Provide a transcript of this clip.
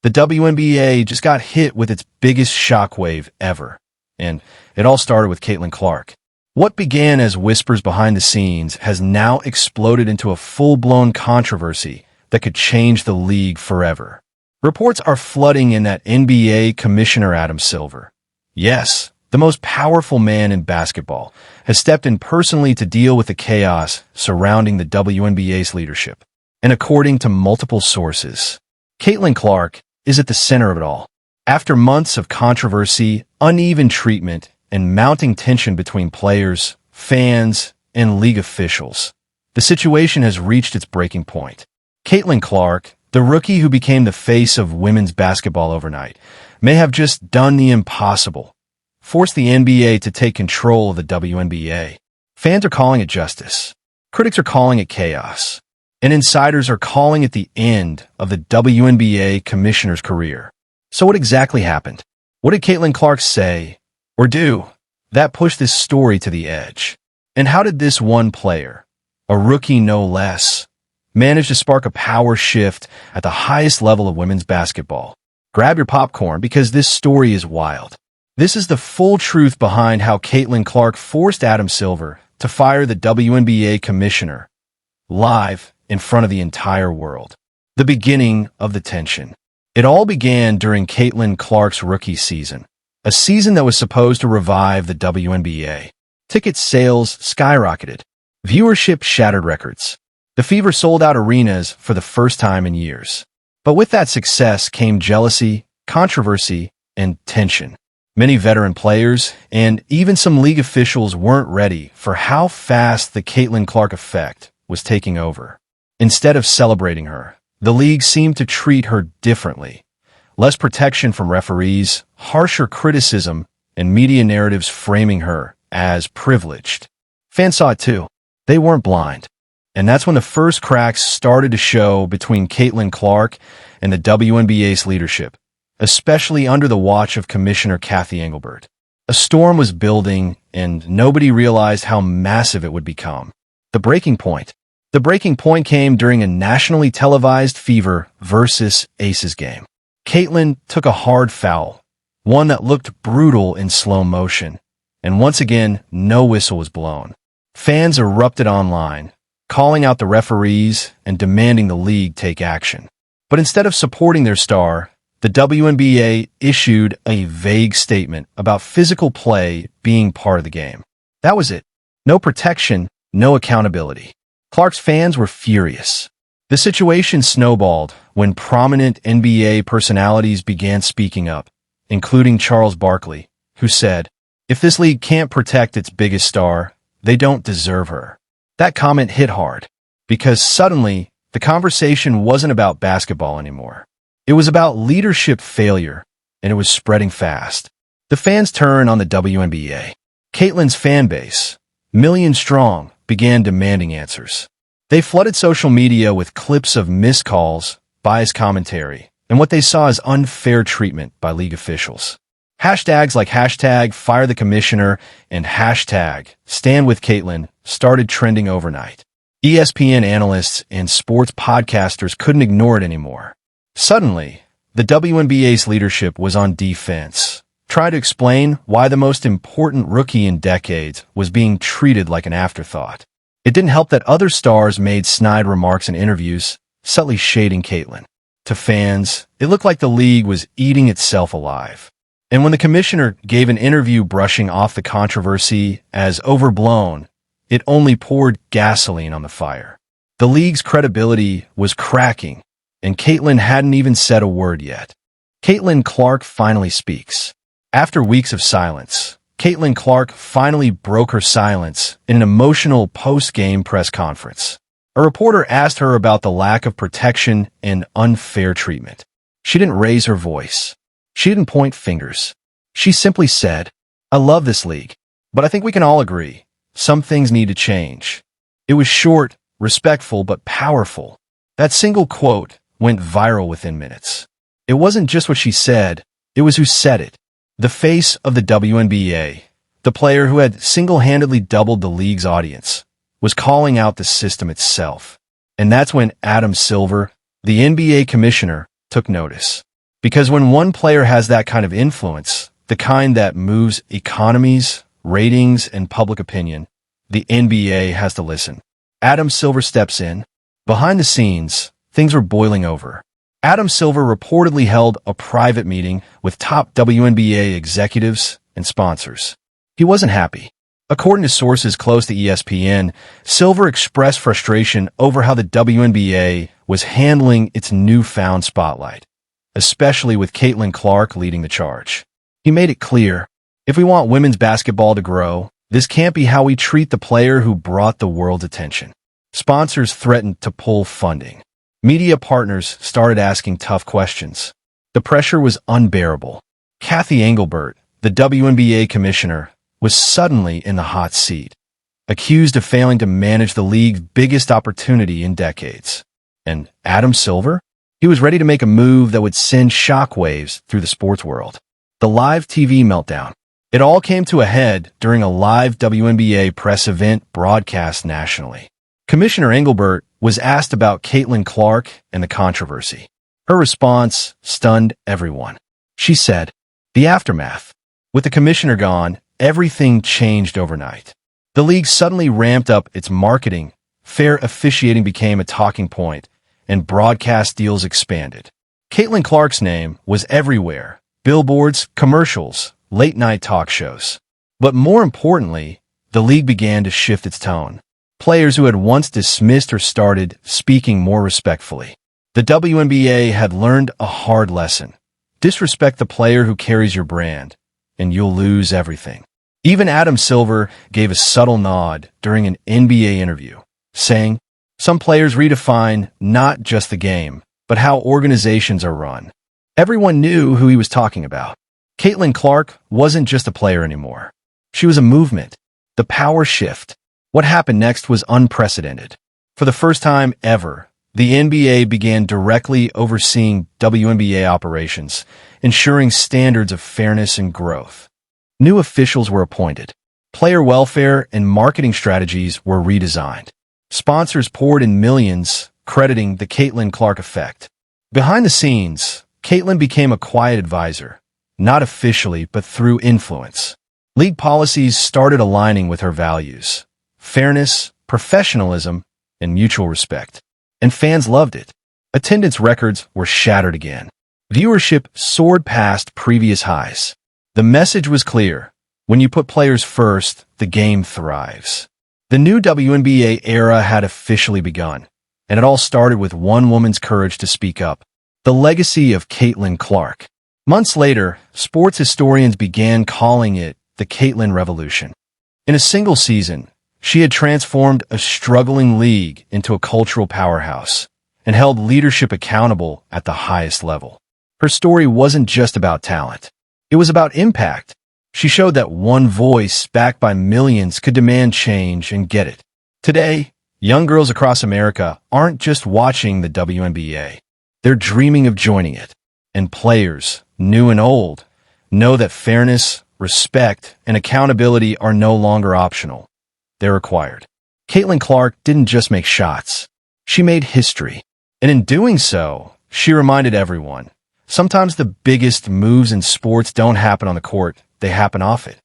The WNBA just got hit with its biggest shockwave ever, and it all started with Caitlin Clark. What began as whispers behind the scenes has now exploded into a full-blown controversy that could change the league forever. Reports are flooding in that NBA Commissioner Adam Silver, yes, the most powerful man in basketball, has stepped in personally to deal with the chaos surrounding the WNBA's leadership. And according to multiple sources, Caitlin Clark is at the center of it all. After months of controversy, uneven treatment, and mounting tension between players, fans, and league officials, the situation has reached its breaking point. Caitlin Clark, the rookie who became the face of women's basketball overnight, may have just done the impossible, forced the NBA to take control of the WNBA. Fans are calling it justice. Critics are calling it chaos. And insiders are calling it the end of the WNBA Commissioner's career. So what exactly happened? What did Caitlin Clark say or do that pushed this story to the edge? And how did this one player, a rookie no less, manage to spark a power shift at the highest level of women's basketball? Grab your popcorn because this story is wild. This is the full truth behind how Caitlin Clark forced Adam Silver to fire the WNBA Commissioner, live in front of the entire world. The beginning of the tension. It all began during Caitlin Clark's rookie season, a season that was supposed to revive the WNBA. Ticket sales skyrocketed. Viewership shattered records. The Fever sold out arenas for the first time in years. But with that success came jealousy, controversy, and tension. Many veteran players and even some league officials weren't ready for how fast the Caitlin Clark effect was taking over. Instead of celebrating her, the league seemed to treat her differently. Less protection from referees, harsher criticism, and media narratives framing her as privileged. Fans saw it too. They weren't blind. And that's when the first cracks started to show between Caitlin Clark and the WNBA's leadership, especially under the watch of Commissioner Cathy Engelbert. A storm was building, and nobody realized how massive it would become. The breaking point. The breaking point came during a nationally televised Fever versus Aces game. Caitlin took a hard foul, one that looked brutal in slow motion, and once again, no whistle was blown. Fans erupted online, calling out the referees and demanding the league take action. But instead of supporting their star, the WNBA issued a vague statement about physical play being part of the game. That was it. No protection, no accountability. Clark's fans were furious. The situation snowballed when prominent NBA personalities began speaking up, including Charles Barkley, who said, "If this league can't protect its biggest star, they don't deserve her." That comment hit hard, because suddenly the conversation wasn't about basketball anymore. It was about leadership failure, and it was spreading fast. The fans turned on the WNBA. Caitlin's fan base, millions strong, began demanding answers. They flooded social media with clips of missed calls, biased commentary, and what they saw as unfair treatment by league officials. Hashtags like #FireTheCommissioner and #StandWithCaitlin started trending overnight. ESPN analysts and sports podcasters couldn't ignore it anymore. Suddenly, the WNBA's leadership was on defense, trying to explain why the most important rookie in decades was being treated like an afterthought. It didn't help that other stars made snide remarks in interviews, subtly shading Caitlin. To fans, it looked like the league was eating itself alive. And when the commissioner gave an interview brushing off the controversy as overblown, it only poured gasoline on the fire. The league's credibility was cracking, and Caitlin hadn't even said a word yet. Caitlin Clark finally speaks. After weeks of silence, Caitlin Clark finally broke her silence in an emotional post-game press conference. A reporter asked her about the lack of protection and unfair treatment. She didn't raise her voice. She didn't point fingers. She simply said, "I love this league, but I think we can all agree, some things need to change." It was short, respectful, but powerful. That single quote went viral within minutes. It wasn't just what she said, it was who said it. The face of the WNBA, the player who had single-handedly doubled the league's audience, was calling out the system itself. And that's when Adam Silver, the NBA commissioner, took notice. Because when one player has that kind of influence, the kind that moves economies, ratings, and public opinion, the NBA has to listen. Adam Silver steps in. Behind the scenes, things were boiling over. Adam Silver reportedly held a private meeting with top WNBA executives and sponsors. He wasn't happy. According to sources close to ESPN, Silver expressed frustration over how the WNBA was handling its newfound spotlight, especially with Caitlin Clark leading the charge. He made it clear, if we want women's basketball to grow, this can't be how we treat the player who brought the world's attention. Sponsors threatened to pull funding. Media partners started asking tough questions. The pressure was unbearable. Kathy Engelbert, the WNBA Commissioner, was suddenly in the hot seat, accused of failing to manage the league's biggest opportunity in decades. And Adam Silver? He was ready to make a move that would send shockwaves through the sports world. The live TV meltdown. It all came to a head during a live WNBA press event broadcast nationally. Commissioner Engelbert was asked about Caitlin Clark and the controversy. Her response stunned everyone. She said, "The aftermath. With the commissioner gone, everything changed overnight. The league suddenly ramped up its marketing, fair officiating became a talking point, and broadcast deals expanded. Caitlin Clark's name was everywhere, billboards, commercials, late-night talk shows. But more importantly, the league began to shift its tone. Players who had once dismissed her started speaking more respectfully. The WNBA had learned a hard lesson. Disrespect the player who carries your brand, and you'll lose everything." Even Adam Silver gave a subtle nod during an NBA interview, saying, "Some players redefine not just the game, but how organizations are run." Everyone knew who he was talking about. Caitlin Clark wasn't just a player anymore. She was a movement. The power shift. What happened next was unprecedented. For the first time ever, the NBA began directly overseeing WNBA operations, ensuring standards of fairness and growth. New officials were appointed. Player welfare and marketing strategies were redesigned. Sponsors poured in millions, crediting the Caitlin Clark effect. Behind the scenes, Caitlin became a quiet advisor, not officially but through influence. League policies started aligning with her values: fairness, professionalism, and mutual respect. And fans loved it. Attendance records were shattered again. Viewership soared past previous highs. The message was clear. When you put players first, the game thrives. The new WNBA era had officially begun, and it all started with one woman's courage to speak up. The legacy of Caitlin Clark. Months later, sports historians began calling it the Caitlin Revolution. In a single season, she had transformed a struggling league into a cultural powerhouse and held leadership accountable at the highest level. Her story wasn't just about talent. It was about impact. She showed that one voice backed by millions could demand change and get it. Today, young girls across America aren't just watching the WNBA. They're dreaming of joining it. And players, new and old, know that fairness, respect, and accountability are no longer optional. They're required. Caitlin Clark didn't just make shots. She made history. And in doing so, she reminded everyone, sometimes the biggest moves in sports don't happen on the court, they happen off it.